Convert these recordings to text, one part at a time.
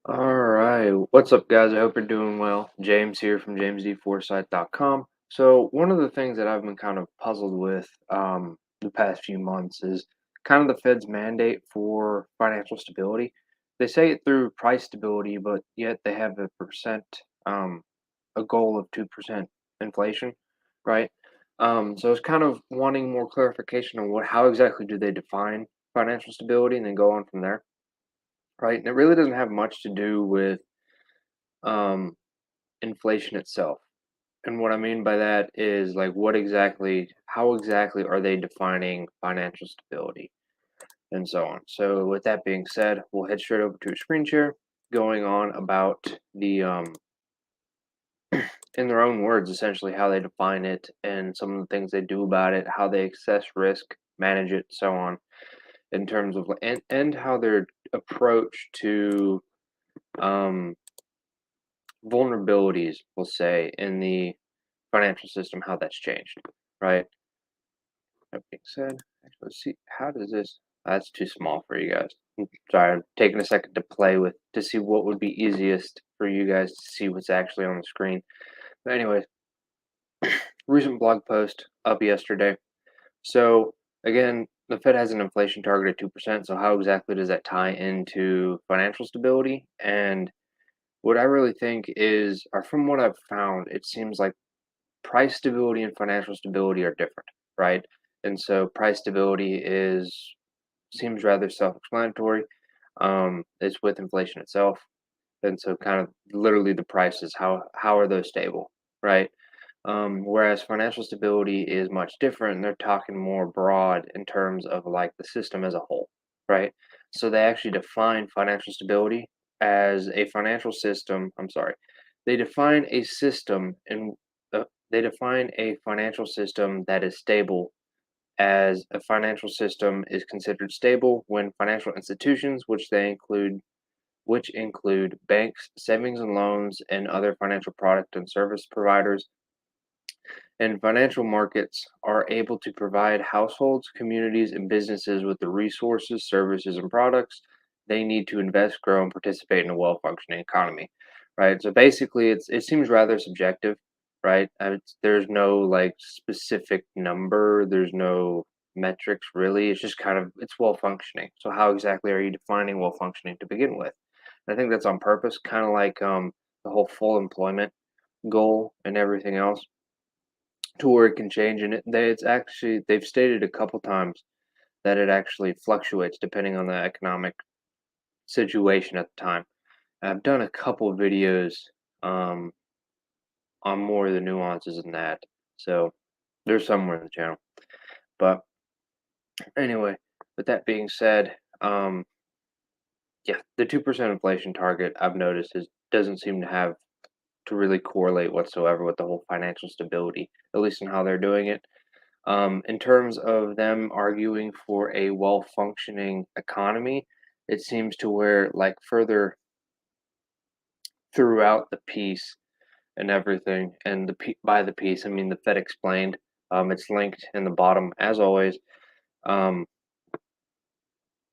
All right. What's up, guys? I hope you're doing well. James here from jamesdforsythe.com. So, one of the things that I've been kind of puzzled with the past few months is kind of the Fed's mandate for financial stability. They say it through price stability, but yet they have um, a goal of 2% inflation, right? So, it's kind of wanting more clarification on how exactly do they define financial stability and then go on from there, right? And it really doesn't have much to do with um, inflation itself. And what I mean by that is like how exactly are they defining financial stability and so on. So with that being said, we'll head straight over to a screen share going on about in their own words, essentially how they define it and some of the things they do about it, how they assess risk, manage it, so on, in terms of and how their approach to um, vulnerabilities, we'll say, in the financial system, how that's changed, right? That being said, actually, let's see, how does this, that's too small for you guys. Sorry, I'm taking a second to play with, to see what would be easiest for you guys to see what's actually on the screen. But anyways, recent blog post up yesterday. So again, the Fed has an inflation target of 2%. So how exactly does that tie into financial stability? And what I really think is, or from what I've found, it seems like price stability and financial stability are different, right? And so price stability is seems rather self-explanatory. It's with inflation itself, and so kind of literally the prices. How are those stable, right? Whereas financial stability is much different. They're talking more broad in terms of like the system as a whole, right? So they actually define financial stability as a financial system. I'm sorry, they define a system and they define a financial system that is stable as a financial system is considered stable when financial institutions, which include banks, savings and loans, and other financial product and service providers, and financial markets are able to provide households, communities, and businesses with the resources, services, and products they need to invest, grow, and participate in a well-functioning economy. Right. So basically, it seems rather subjective, right? There's no like specific number. There's no metrics really. It's just kind of it's well-functioning. So how exactly are you defining well-functioning to begin with? And I think that's on purpose, kind of like the whole full employment goal and everything else to where it can change, and they've stated a couple times that it actually fluctuates depending on the economic situation at the time. I've done a couple videos um, on more of the nuances in that, so they're somewhere in the channel. But anyway, with that being said, yeah, the 2% inflation target I've noticed doesn't seem to have to really correlate whatsoever with the whole financial stability, at least in how they're doing it. In terms of them arguing for a well-functioning economy, it seems to where, like, further throughout the piece and everything, and by the piece, I mean the Fed explained. It's linked in the bottom, as always. Um,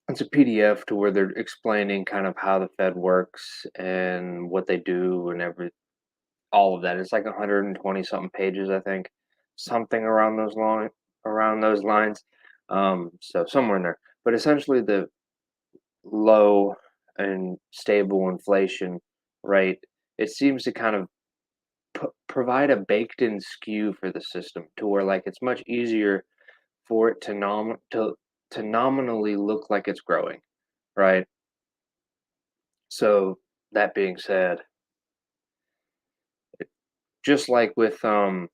it's a PDF to where they're explaining kind of how the Fed works and what they do and all of that. It's like 120 something pages, I think, something around those lines. So somewhere in there. But essentially, the low and stable inflation rate, it seems to kind of provide a baked-in skew for the system to where like it's much easier for it to nominally look like it's growing, right? So that being said, just like with how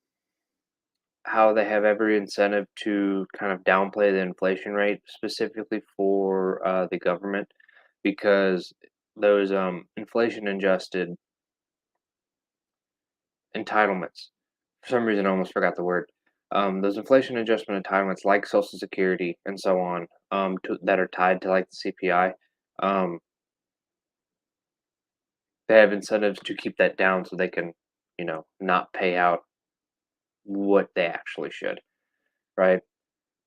they have every incentive to kind of downplay the inflation rate specifically for the government because those inflation adjusted entitlements, for some reason I almost forgot the word, those inflation adjustment entitlements like social security and so on, that are tied to like the CPI, um, they have incentives to keep that down so they can, not pay out what they actually should, right?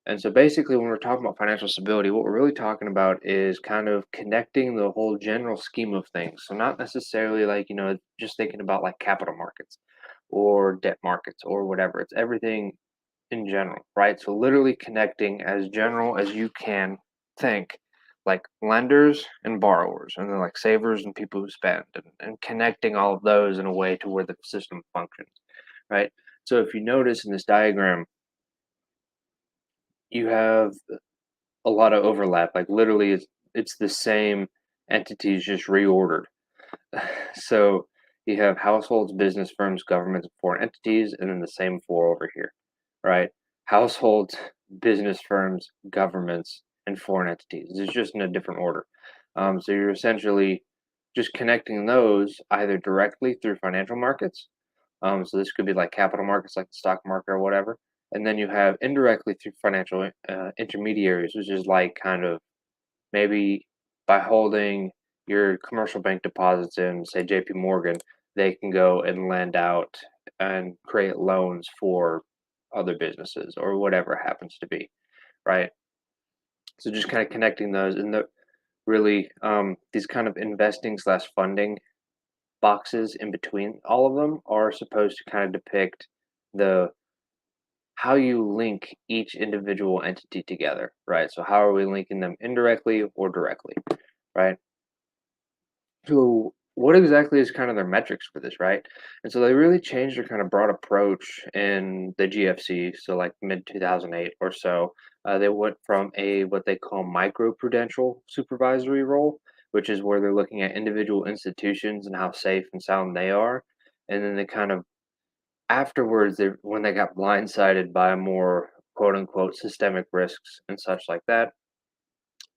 And so basically, when we're talking about financial stability, what we're really talking about is kind of connecting the whole general scheme of things. So not necessarily like, just thinking about like capital markets or debt markets or whatever. It's everything in general, right? So literally connecting as general as you can think, like lenders and borrowers, and then like savers and people who spend, and connecting all of those in a way to where the system functions, right? So if you notice in this diagram, you have a lot of overlap. Like literally, it's the same entities just reordered. So you have households, business firms, governments, and foreign entities, and then the same four over here, right? Households, business firms, governments, and foreign entities. It's just in a different order. So you're essentially just connecting those either directly through financial markets. So this could be like capital markets, like the stock market or whatever. And then you have indirectly through financial intermediaries, which is like kind of maybe by holding your commercial bank deposits in, say, JP Morgan, they can go and lend out and create loans for other businesses or whatever it happens to be, right? So just kind of connecting those and the really these kind of investing slash funding boxes in between all of them are supposed to kind of depict the how you link each individual entity together, right? So how are we linking them indirectly or directly, right? So what exactly is kind of their metrics for this, right? And so they really changed their kind of broad approach in the GFC, so like mid 2008 or so. They went from a what they call macroprudential supervisory role, which is where they're looking at individual institutions and how safe and sound they are, and then they kind of afterwards, when they got blindsided by more quote unquote systemic risks and such like that,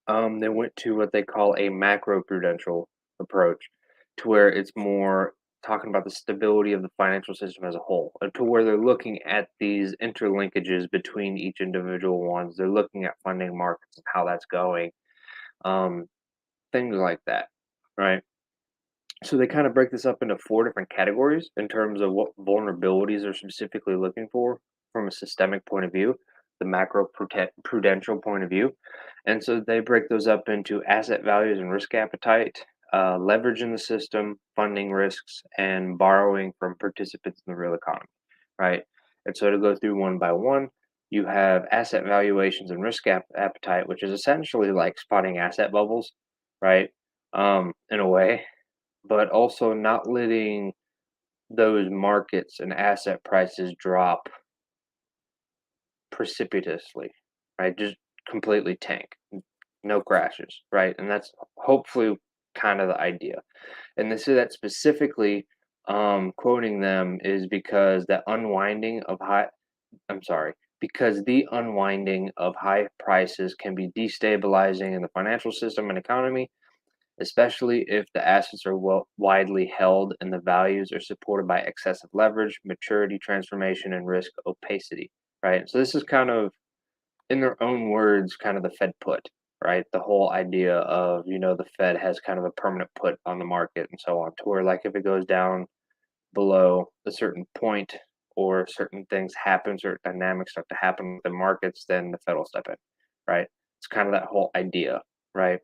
they went to what they call a macroprudential approach, to where it's more talking about the stability of the financial system as a whole, to where they're looking at these interlinkages between each individual ones. They're looking at funding markets and how that's going, um, things like that, right? So they kind of break this up into four different categories in terms of what vulnerabilities are specifically looking for from a systemic point of view, the prudential point of view. And so they break those up into asset values and risk appetite, leverage in the system, funding risks, and borrowing from participants in the real economy, right? And so to go through one by one, you have asset valuations and risk appetite, which is essentially like spotting asset bubbles, right? In a way, but also not letting those markets and asset prices drop precipitously, right? Just completely tank, no crashes, right? And that's hopefully kind of the idea. And they say that specifically, quoting them is because that unwinding of high, I'm sorry, because the unwinding of high prices can be destabilizing in the financial system and economy, especially if the assets are widely held and the values are supported by excessive leverage, maturity transformation, and risk opacity, right? So this is kind of, in their own words, kind of the Fed put, right? The whole idea of, the Fed has kind of a permanent put on the market and so on, to where like if it goes down below a certain point or certain things happen, certain dynamics start to happen with the markets, then the Fed will step in, right? It's kind of that whole idea, right?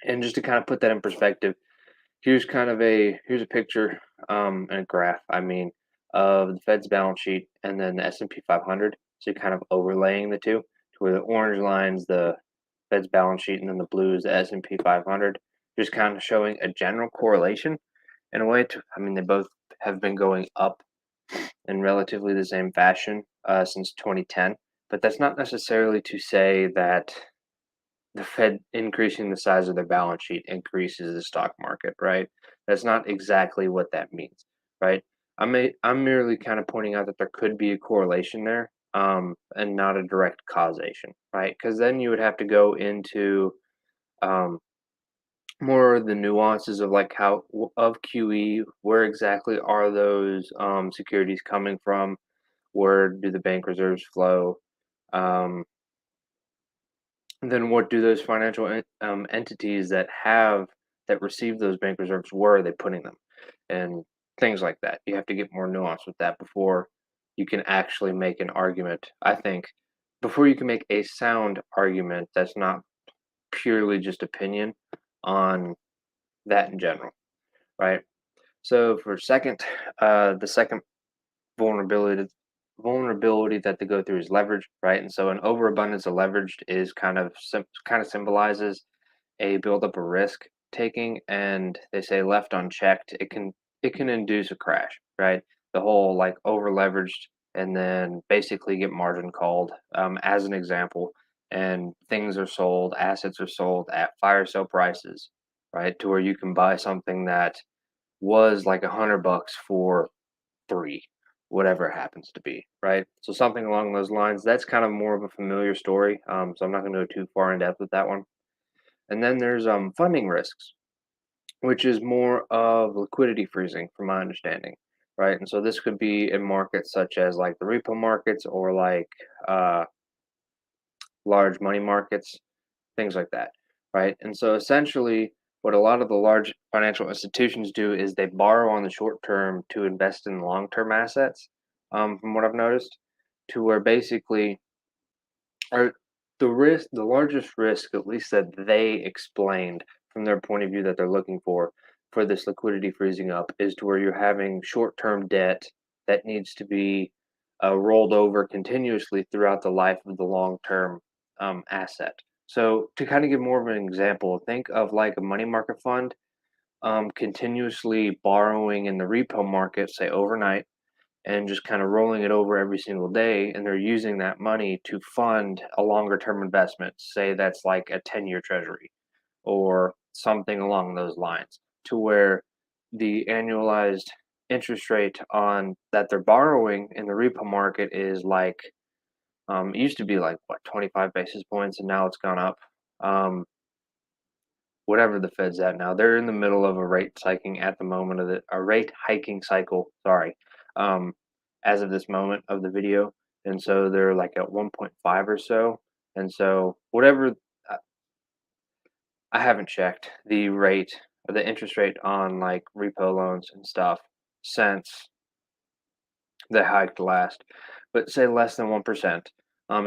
And just to kind of put that in perspective, here's a picture, and a graph, I mean, of the Fed's balance sheet and then the S&P 500. So you're kind of overlaying the two, to where the orange line's the Fed's balance sheet and then the blue is the S&P 500. Just kind of showing a general correlation in a way. I mean, they both have been going up in relatively the same fashion since 2010, but that's not necessarily to say that the Fed increasing the size of their balance sheet increases the stock market, right? That's not exactly what that means, right? I'm merely kind of pointing out that there could be a correlation there, and not a direct causation, right? Because then you would have to go into um, more of the nuances of like of QE, where exactly are those securities coming from? Where do the bank reserves flow? Um, Then what do those financial entities that receive those bank reserves, where are they putting them? And things like that. You have to get more nuanced with that before you can actually make an argument, I think, before you can make a sound argument that's not purely just opinion on that in general, right? So for second, the second vulnerability vulnerability that they go through is leverage, right? And so an overabundance of leveraged is kind of symbolizes a buildup of risk taking, and they say left unchecked, it can induce a crash, right? The whole like over leveraged and then basically get margin called, as an example, and things are sold, assets are sold at fire sale prices, right? To where you can buy something that was like $100 for three, whatever it happens to be, right? So something along those lines. That's kind of more of a familiar story. So I'm not going to go too far in depth with that one. And then there's funding risks, which is more of liquidity freezing, from my understanding, right? And so this could be in markets such as like the repo markets or like uh, large money markets, things like that, right? And so essentially, what a lot of the large financial institutions do is they borrow on the short term to invest in long term assets, from what I've noticed, to where basically, or the largest risk, at least that they explained from their point of view that they're looking for this liquidity freezing up, is to where you're having short term debt that needs to be rolled over continuously throughout the life of the long term asset. So, to kind of give more of an example, think of like a money market fund continuously borrowing in the repo market, say overnight, and just kind of rolling it over every single day. And they're using that money to fund a longer term investment, say that's like a 10-year treasury or something along those lines, to where the annualized interest rate on that they're borrowing in the repo market is like, it used to be like what, 25 basis points, and now it's gone up. Whatever the Fed's at now, they're in the middle of a rate hiking at the moment of a rate hiking cycle. Sorry, um, as of this moment of the video, and so they're like at 1.5 or so, and so whatever. uh, I haven't checked the rate or the interest rate on like repo loans and stuff since they hiked last, but say less than 1%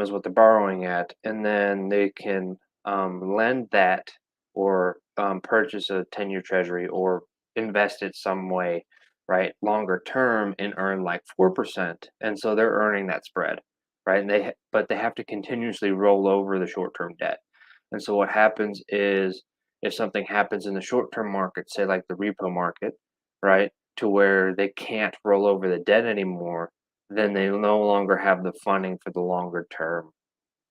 is what they're borrowing at, and then they can lend that or purchase a 10-year treasury or invest it some way, right, longer term and earn like 4%, and so they're earning that spread, right? And but they have to continuously roll over the short-term debt, and so what happens is if something happens in the short-term market, say like the repo market, right? To where they can't roll over the debt anymore, then they no longer have the funding for the longer term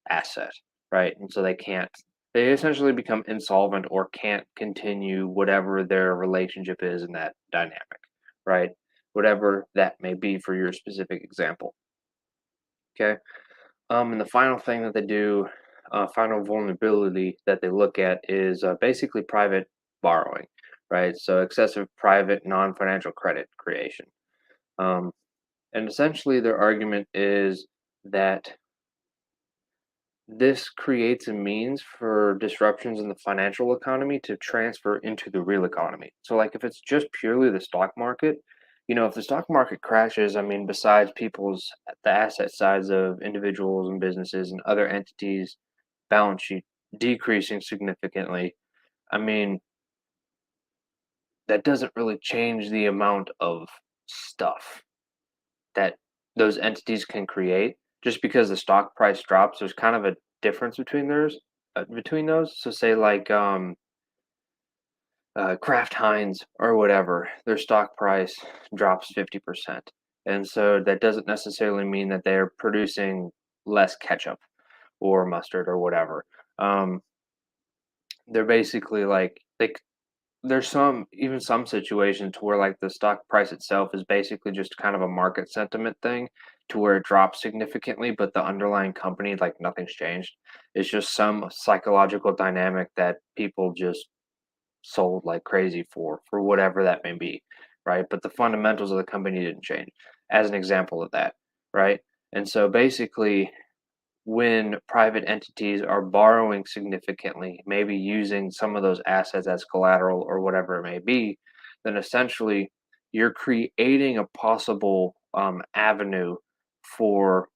asset, right? And so they essentially become insolvent or can't continue whatever their relationship is in that dynamic, right? Whatever that may be for your specific example. Okay. And the final thing that they do, final vulnerability that they look at is basically private borrowing, right? So excessive private non-financial credit creation. Um, and essentially, their argument is that this creates a means for disruptions in the financial economy to transfer into the real economy. So, like, if it's just purely the stock market, if the stock market crashes, I mean, besides the asset sides of individuals and businesses and other entities' balance sheet decreasing significantly, I mean, that doesn't really change the amount of stuff that those entities can create. Just because the stock price drops, there's kind of a difference between those. So say like Kraft Heinz or whatever, their stock price drops 50%, and so that doesn't necessarily mean that they're producing less ketchup or mustard or whatever. Um, they're basically like there's some situations to where like the stock price itself is basically just kind of a market sentiment thing to where it drops significantly, but the underlying company, like nothing's changed. It's just some psychological dynamic that people just sold like crazy for whatever that may be, right? But the fundamentals of the company didn't change, as an example of that, right? And so basically when private entities are borrowing significantly, maybe using some of those assets as collateral or whatever it may be, then essentially you're creating a possible avenue for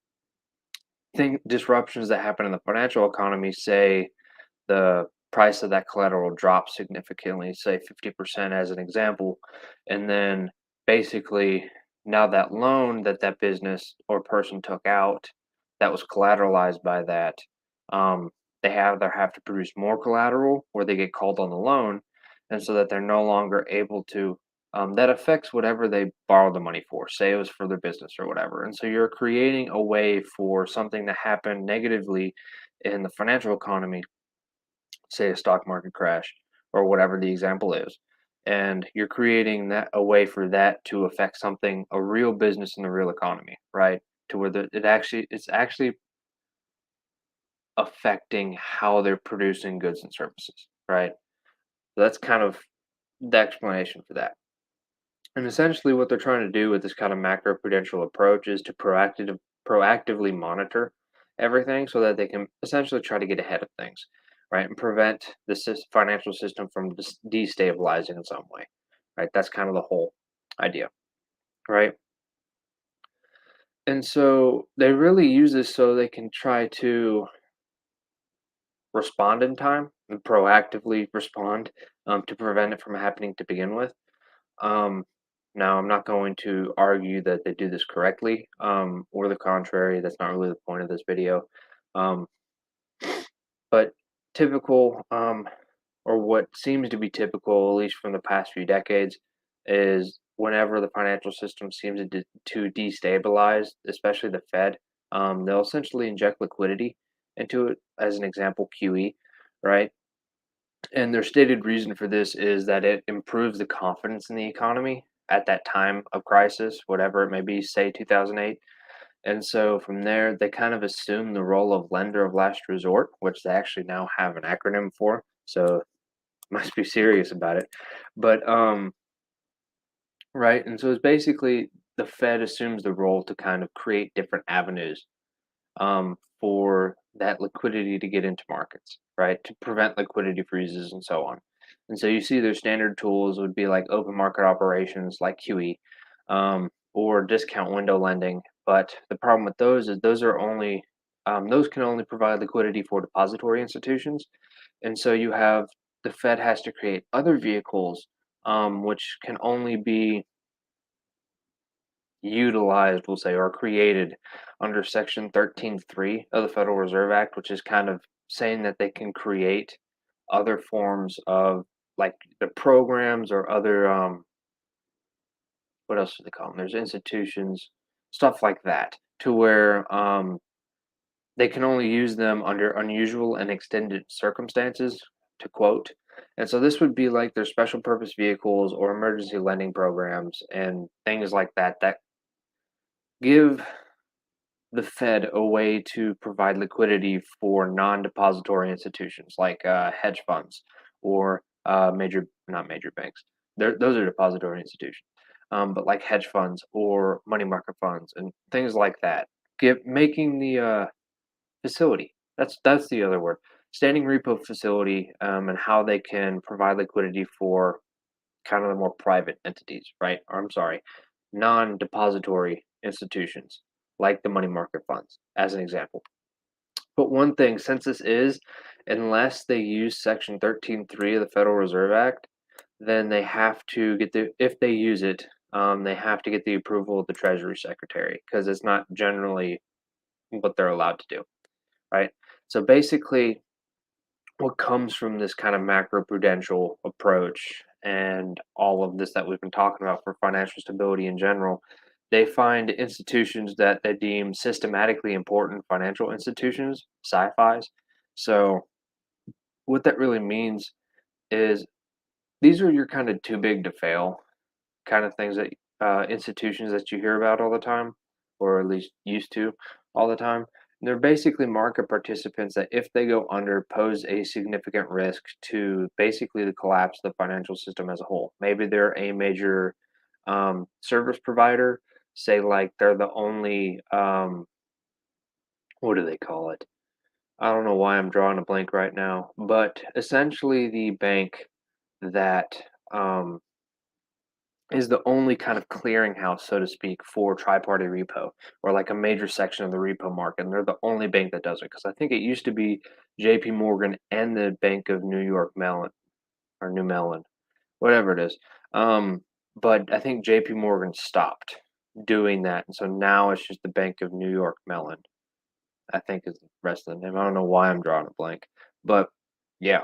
disruptions that happen in the financial economy, say the price of that collateral drops significantly, say 50% as an example, and then basically now that loan that that business or person took out that was collateralized by that, um, they either have to produce more collateral or they get called on the loan, and so that they're no longer able to. That affects whatever they borrowed the money for. Say it was for their business or whatever, and so you're creating a way for something to happen negatively in the financial economy, say a stock market crash or whatever the example is, and you're creating that a way for that to affect something, a real business in the real economy, right? To where it's actually affecting how they're producing goods and services, right? So that's kind of the explanation for that. And essentially what they're trying to do with this kind of macroprudential approach is to proactively monitor everything so that they can essentially try to get ahead of things, right? And prevent the financial system from destabilizing in some way, right? That's kind of the whole idea, right? And so they really use this so they can try to respond in time and proactively respond, to prevent it from happening to begin with. Um, Now, I'm not going to argue that they do this correctly, or the contrary. That's not really the point of this video. Um, but typical, or what seems to be typical, at least from the past few decades, is whenever the financial system seems to destabilize, especially the Fed, they'll essentially inject liquidity into it. As an example, QE, right? And their stated reason for this is that it improves the confidence in the economy at that time of crisis, whatever it may be, say 2008. And so from there, they kind of assume the role of lender of last resort, which they actually now have an acronym for. So must be serious about it. But right, and so it's basically the Fed assumes the role to kind of create different avenues, for that liquidity to get into markets, right? To prevent liquidity freezes and so on. And so you see their standard tools would be like open market operations like QE, or discount window lending. But the problem with those is those can only provide liquidity for depository institutions. And so you have the Fed has to create other vehicles, which can only be utilized, we'll say, or created under Section 13(3) of the Federal Reserve Act, which is kind of saying that they can create other forms of like the programs or other, what else do they call them? There's institutions, stuff like that, to where they can only use them under unusual and extended circumstances, to quote. And so this would be like their special purpose vehicles or emergency lending programs and things like that that give the Fed a way to provide liquidity for non-depository institutions like hedge funds or not major banks. Those are depository institutions, but like hedge funds or money market funds and things like that. Making the facility. That's the other word. Standing repo facility, and how they can provide liquidity for kind of the more private entities, right? Or I'm sorry, non-depository institutions like the money market funds, as an example. But one thing, since this is, unless they use Section 13(3) of the Federal Reserve Act, then they have to get if they use it, they have to get the approval of the Treasury Secretary because it's not generally what they're allowed to do, right? So basically, what comes from this kind of macroprudential approach and all of this that we've been talking about for financial stability in general, they find institutions that they deem systematically important financial institutions, sci-fis. So what that really means is these are your kind of too big to fail kind of things that institutions that you hear about all the time, or at least used to all the time. They're basically market participants that, if they go under, pose a significant risk to basically the collapse of the financial system as a whole. Maybe they're a major service provider, say like they're the only, what do they call it? I don't know why I'm drawing a blank right now, but essentially the bank that um, is the only kind of clearinghouse, so to speak, for tri-party repo, or like a major section of the repo market, and they're the only bank that does it. Because I think it used to be J.P. Morgan and the Bank of New York Mellon, or New Mellon, whatever it is. But I think J.P. Morgan stopped doing that, and so now it's just the Bank of New York Mellon, I think is the rest of the name. I don't know why I'm drawing a blank, but yeah,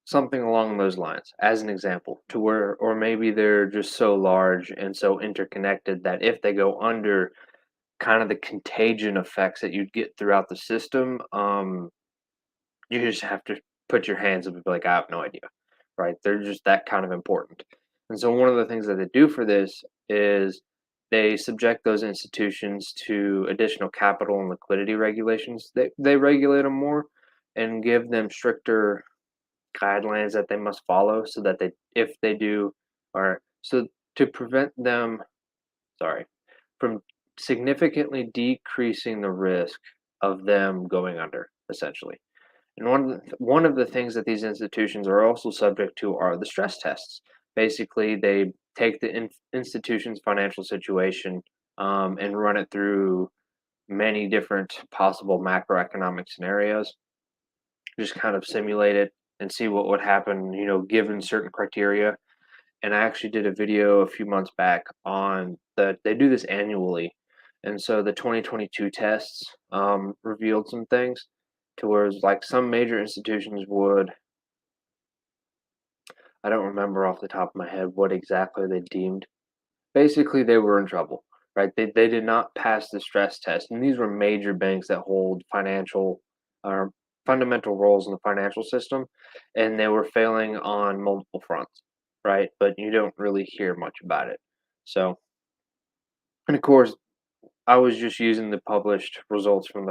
something along those lines, as an example, to where, or maybe they're just so large and so interconnected that if they go under, kind of the contagion effects that you'd get throughout the system, you just have to put your hands up and be like, I have no idea, right? They're just that kind of important. And so one of the things that they do for this is they subject those institutions to additional capital and liquidity regulations. They regulate them more and give them stricter guidelines that they must follow so that they, if they do, or so to prevent them, sorry, from significantly decreasing the risk of them going under, essentially. And one of the things that these institutions are also subject to are the stress tests. Basically, they take the institution's financial situation and run it through many different possible macroeconomic scenarios, just kind of simulate it and see what would happen, given certain criteria. And I actually did a video a few months back on they do this annually. And so the 2022 tests revealed some things to where it's like some major institutions would, I don't remember off the top of my head what exactly they deemed. Basically, they were in trouble, right? They did not pass the stress test. And these were major banks that hold financial or fundamental roles in the financial system. And they were failing on multiple fronts, right? But you don't really hear much about it. So, and of course, I was just using the published results from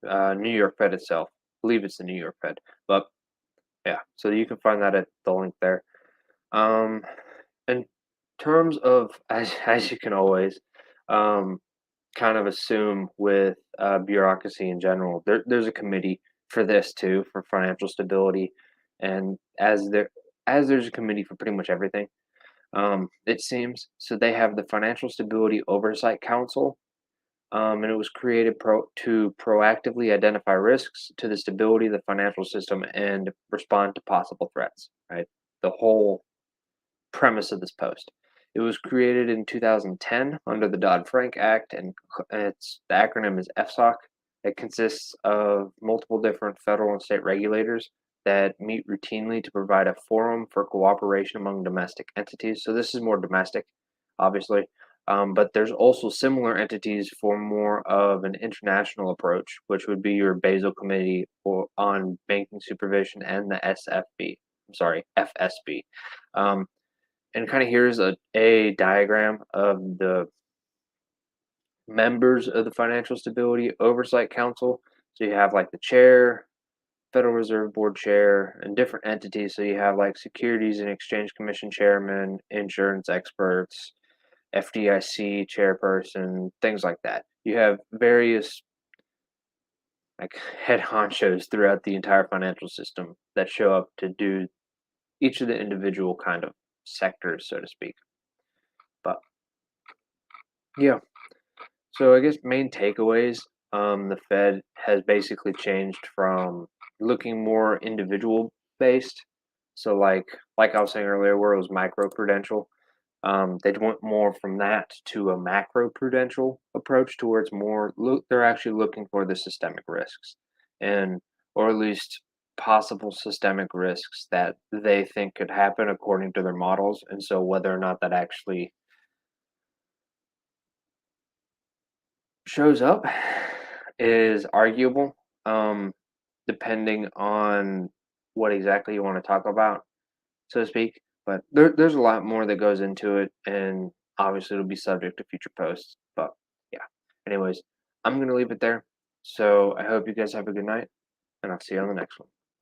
the New York Fed itself. I believe it's the New York Fed. But yeah, so you can find that at the link there. Um, in terms of, as you can always, um, kind of assume with bureaucracy in general, there's a committee for this too, for financial stability, and as there's a committee for pretty much everything, it seems. So they have the Financial Stability Oversight Council, and it was created to proactively identify risks to the stability of the financial system and respond to possible threats. Right, the whole premise of this post. It was created in 2010 under the Dodd-Frank Act, and the acronym is FSOC. It consists of multiple different federal and state regulators that meet routinely to provide a forum for cooperation among domestic entities. So this is more domestic, obviously, but there's also similar entities for more of an international approach, which would be your Basel Committee on Banking Supervision and the SFB. I'm sorry, FSB. Um, and kind of here's a diagram of the members of the Financial Stability Oversight Council. So you have like the chair, Federal Reserve Board chair, and different entities. So you have like Securities and Exchange Commission chairman, insurance experts, FDIC chairperson, things like that. You have various like head honchos throughout the entire financial system that show up to do each of the individual kind of sectors, so to speak. But yeah, so I guess main takeaways, the Fed has basically changed from looking more individual based. So like I was saying earlier, where it was macroprudential, they went more from that to a macroprudential approach, to where it's more they're actually looking for the systemic risks, and or at least possible systemic risks that they think could happen according to their models. And so whether or not that actually shows up is arguable, depending on what exactly you want to talk about, so to speak. But there's a lot more that goes into it, and obviously it'll be subject to future posts. But yeah, anyways, I'm gonna leave it there. So I hope you guys have a good night, and I'll see you on the next one.